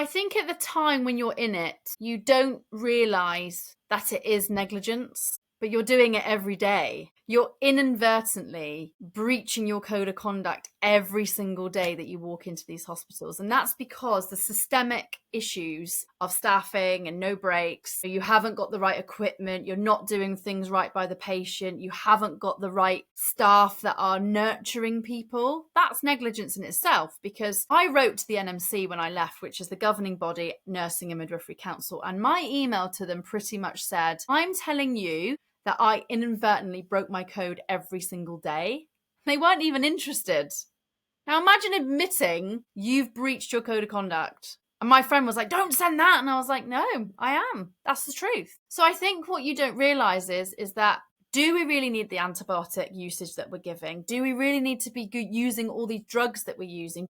think at the time when you're in it, you don't realise that it is negligence, but you're doing it every day. You're inadvertently breaching your code of conduct every single day that you walk into these hospitals. And that's because the systemic issues of staffing and no breaks, you haven't got the right equipment, you're not doing things right by the patient, you haven't got the right staff that are nurturing people. That's negligence in itself, because I wrote to the NMC when I left, which is the governing body, Nursing and Midwifery Council, and my email to them pretty much said, I'm telling you that I inadvertently broke my code every single day. They weren't even interested. Now imagine admitting you've breached your code of conduct. And my friend was like, don't send that. And I was like, no, I am. That's the truth. So I think what you don't realise is that, do we really need the antibiotic usage that we're giving? Do we really need to be using all these drugs that we're using?